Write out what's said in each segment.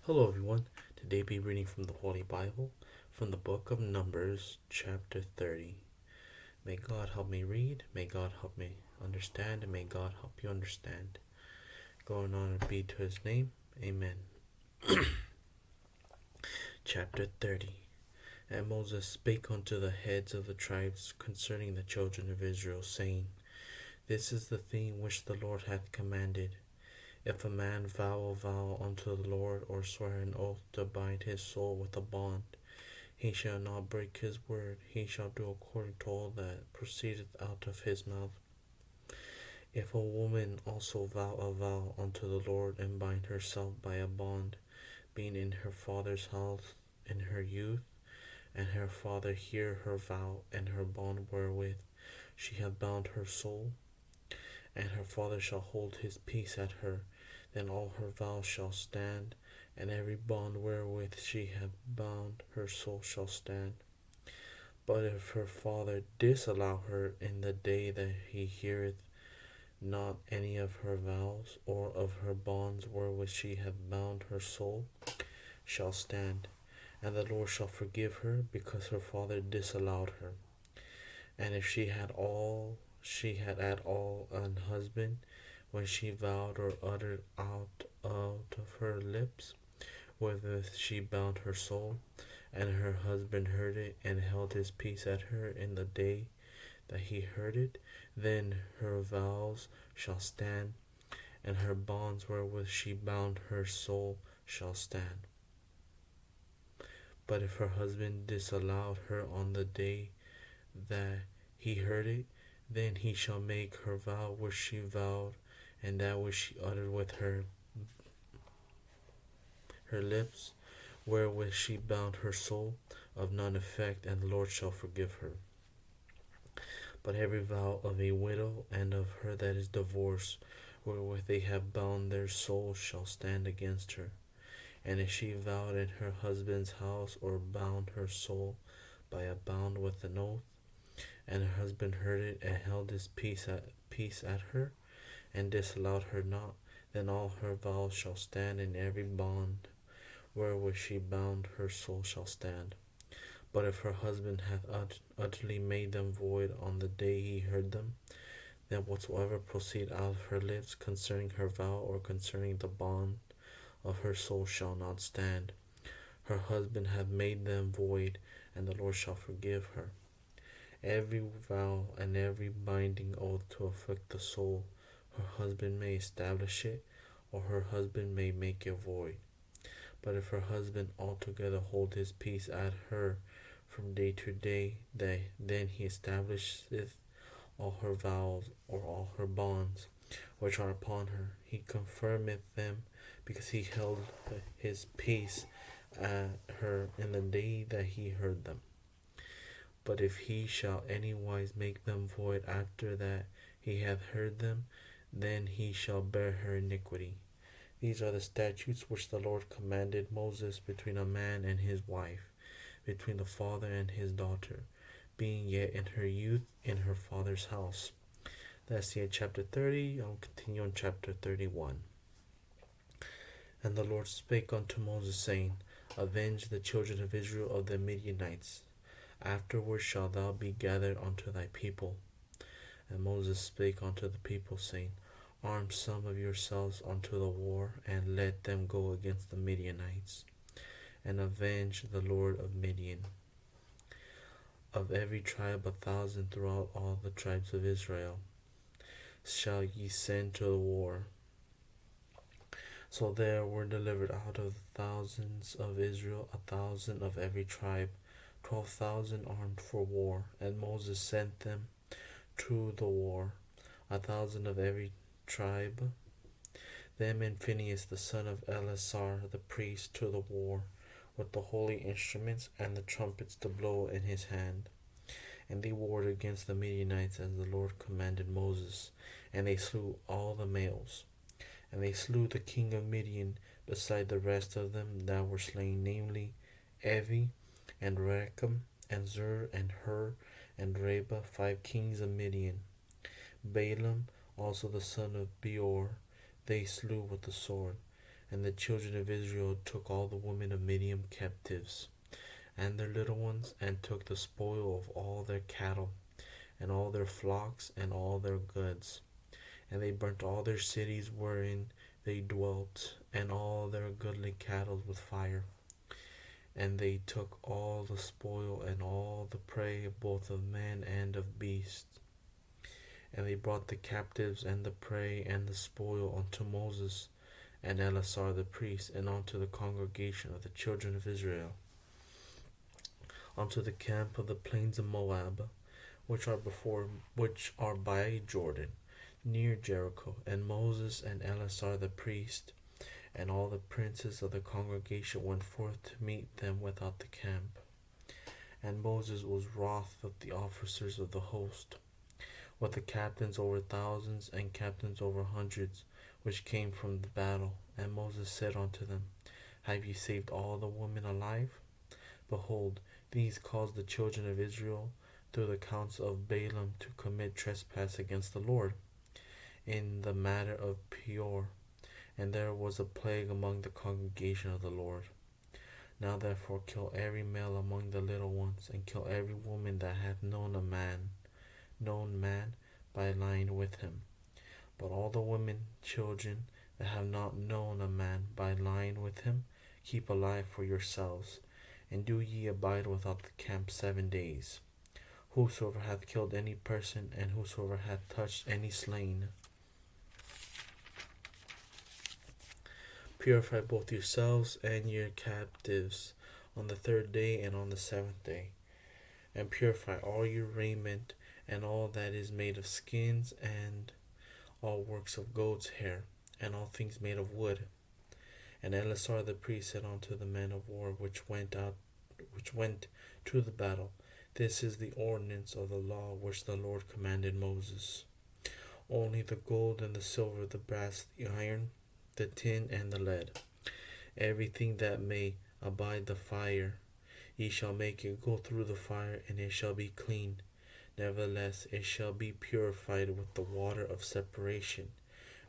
Hello everyone. Today be reading from the Holy Bible, from the book of Numbers, chapter 30. May God help me read, may God help me understand, and may God help you understand. Going on and be to his name. Amen. Chapter 30. And Moses spake unto the heads of the tribes concerning the children of Israel, saying, This is the thing which the Lord hath commanded. If a man vow a vow unto the Lord, or swear an oath to bind his soul with a bond, he shall not break his word, he shall do according to all that proceedeth out of his mouth. If a woman also vow a vow unto the Lord, and bind herself by a bond, being in her father's house in her youth, and her father hear her vow and her bond wherewith she hath bound her soul, and her father shall hold his peace at her, then all her vows shall stand, and every bond wherewith she hath bound her soul shall stand. But if her father disallow her in the day that he heareth not any of her vows, or of her bonds wherewith she hath bound her soul, shall stand, and the Lord shall forgive her, because her father disallowed her. And if she had at all an husband, when she vowed or uttered out of her lips, wherewith she bound her soul, and her husband heard it, and held his peace at her in the day that he heard it, then her vows shall stand, and her bonds wherewith she bound her soul shall stand. But if her husband disallowed her on the day that he heard it, then he shall make her vow which she vowed, and that which she uttered with her lips, wherewith she bound her soul, of none effect, and the Lord shall forgive her. But every vow of a widow and of her that is divorced, wherewith they have bound their soul, shall stand against her. And if she vowed in her husband's house, or bound her soul by a bond with an oath, and her husband heard it, and held his peace at her, and disallowed her not, then all her vows shall stand, and every bond wherewith she bound her soul shall stand. But if her husband hath utterly made them void on the day he heard them, then whatsoever proceed out of her lips concerning her vow, or concerning the bond of her soul, shall not stand. Her husband hath made them void, and the Lord shall forgive her. Every vow and every binding oath to afflict the soul, her husband may establish it, or her husband may make it void. But if her husband altogether hold his peace at her from day to day, then he establisheth all her vows, or all her bonds which are upon her. He confirmeth them, because he held his peace at her in the day that he heard them. But if he shall anywise make them void after that he hath heard them, then he shall bear her iniquity. These are the statutes which the Lord commanded Moses between a man and his wife, between the father and his daughter, being yet in her youth in her father's house. That's the end chapter 30. I'll continue on chapter 31. And the Lord spake unto Moses, saying, Avenge the children of Israel of the Midianites. Afterward shalt thou be gathered unto thy people. And Moses spake unto the people, saying, Arm some of yourselves unto the war, and let them go against the Midianites, and avenge the Lord of Midian. Of every tribe 1,000 throughout all the tribes of Israel shall ye send to the war. So there were delivered out of the thousands of Israel 1,000 of every tribe, 12,000 armed for war. And Moses sent them to the war, 1,000 of every tribe, them and Phinehas the son of Eleazar the priest to the war, with the holy instruments and the trumpets to blow in his hand. And they warred against the Midianites as the Lord commanded Moses, and they slew all the males. And they slew the king of Midian, beside the rest of them that were slain, namely Evi, and Rechem, and Zur, and Hur, and Reba, 5 kings of Midian. Balaam also the son of Beor they slew with the sword. And the children of Israel took all the women of Midian captives, and their little ones, and took the spoil of all their cattle, and all their flocks, and all their goods. And they burnt all their cities wherein they dwelt, and all their goodly cattle with fire. And they took all the spoil and all the prey, both of man and of beast. And they brought the captives and the prey and the spoil unto Moses and Eleazar the priest, and unto the congregation of the children of Israel, unto the camp of the plains of Moab, which are by Jordan, near Jericho. And Moses and Eleazar the priest, and all the princes of the congregation went forth to meet them without the camp. And Moses was wroth with the officers of the host, with the captains over thousands and captains over hundreds, which came from the battle. And Moses said unto them, Have ye saved all the women alive? Behold, these caused the children of Israel through the counsel of Balaam to commit trespass against the Lord in the matter of Peor. And there was a plague among the congregation of the Lord. Now therefore kill every male among the little ones, and kill every woman that hath known man by lying with him. But all the women, children, that have not known a man by lying with him, keep alive for yourselves, and do ye abide without the camp 7 days. Whosoever hath killed any person, and whosoever hath touched any slain, purify both yourselves and your captives on the 3rd day and on the 7th day. And purify all your raiment, and all that is made of skins, and all works of goat's hair, and all things made of wood. And Eleazar the priest said unto the men of war which went to the battle, This is the ordinance of the law which the Lord commanded Moses. Only the gold and the silver, the brass, the iron, the tin, and the lead, everything that may abide the fire, ye shall make it go through the fire, and it shall be clean. Nevertheless, it shall be purified with the water of separation,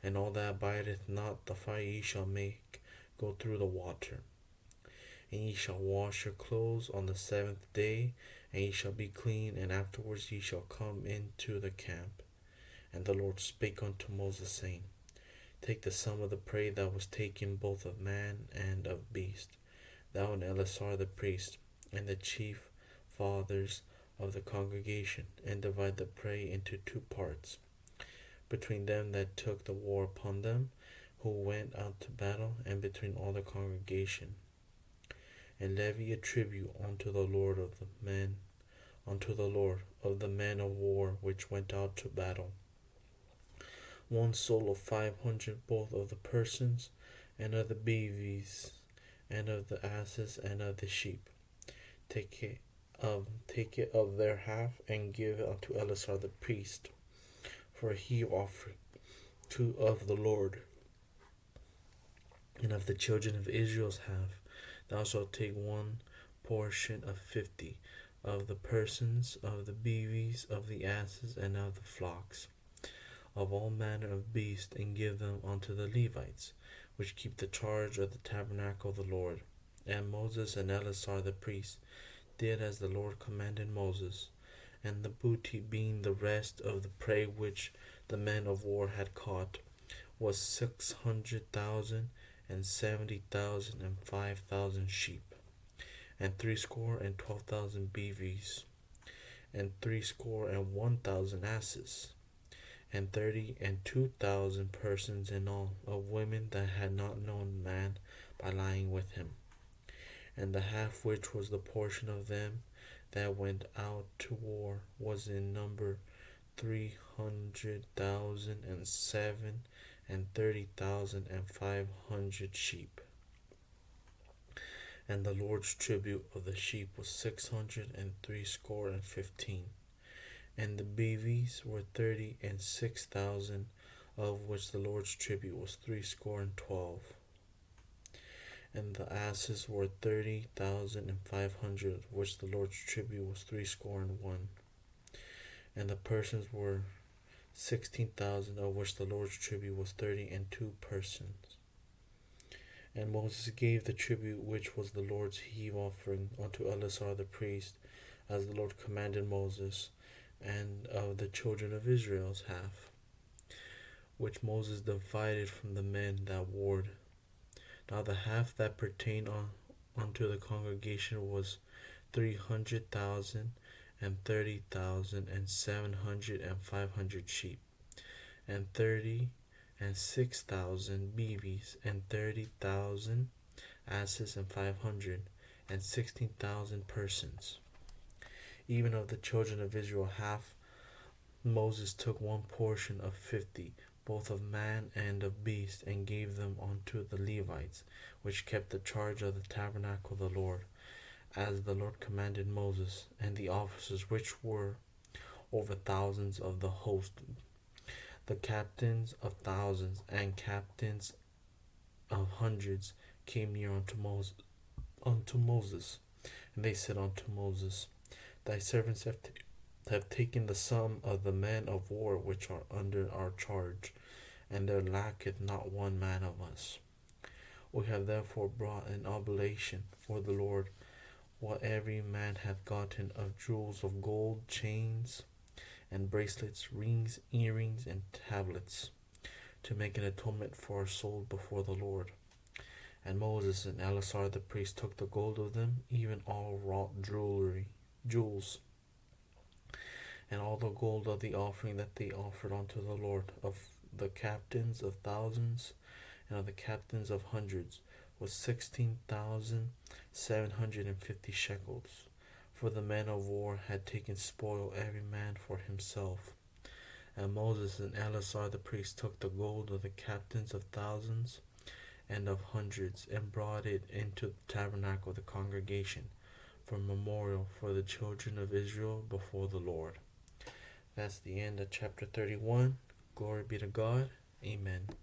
and all that abideth not the fire ye shall make go through the water. And ye shall wash your clothes on the 7th day, and ye shall be clean, and afterwards ye shall come into the camp. And the Lord spake unto Moses, saying, Take the sum of the prey that was taken both of man and of beast, thou and Eleazar the priest, and the chief fathers of the congregation, and divide the prey into 2 parts, between them that took the war upon them, who went out to battle, and between all the congregation. And levy a tribute unto the Lord of the men of war which went out to battle, 1 soul of 500, both of the persons, and of the beeves, and of the asses, and of the sheep. Take it of their half, and give it unto Eleazar the priest, for he offered to of the Lord. And of the children of Israel's half, thou shalt take 1 portion of 50, of the persons, of the beeves, of the asses, and of the flocks, of all manner of beasts, and give them unto the Levites, which keep the charge of the tabernacle of the Lord. And Moses and Eleazar the priest did as the Lord commanded Moses. And the booty, being the rest of the prey which the men of war had caught, was 600,000, and 70,000, and 5,000 sheep, and threescore and 12,000 beeves, and threescore and 1,000 asses, and 32,000 persons in all, of women that had not known man by lying with him. And the half which was the portion of them that went out to war was in number 300,007, and 30,500 sheep. And the Lord's tribute of the sheep was 660 and the beeves were 36,000, of which the Lord's tribute was 312. And the asses were 30,500, of which the Lord's tribute was 301. And the persons were 16,000, of which the Lord's tribute was 32 persons. And Moses gave the tribute which was the Lord's heave offering unto Eleazar the priest, as the Lord commanded Moses, and of the children of Israel's half, which Moses divided from the men that warred. Now the half that pertained unto the congregation was 300,000 and 30,000 and 700 and 500 sheep, and 36,000 beeves, and 30,000 asses, and 500 and 16,000 persons. Even of the children of Israel half Moses took one portion of 50, both of man and of beast, and gave them unto the Levites, which kept the charge of the tabernacle of the Lord, as the Lord commanded Moses. And the officers which were over thousands of the host, the captains of thousands and captains of hundreds, came near unto Moses, and they said unto Moses, Thy servants have taken the sum of the men of war which are under our charge, and there lacketh not one man of us. We have therefore brought an oblation for the Lord, what every man hath gotten of jewels of gold, chains, and bracelets, rings, earrings, and tablets, to make an atonement for our soul before the Lord. And Moses and Eleazar the priest took the gold of them, even all wrought jewels, and all the gold of the offering that they offered unto the Lord, of the captains of thousands and of the captains of hundreds, was 16,750 shekels. For the men of war had taken spoil every man for himself. And Moses and Eleazar the priest took the gold of the captains of thousands and of hundreds, and brought it into the tabernacle of the congregation, for memorial for the children of Israel before the Lord. That's the end of chapter 31. Glory be to God. Amen.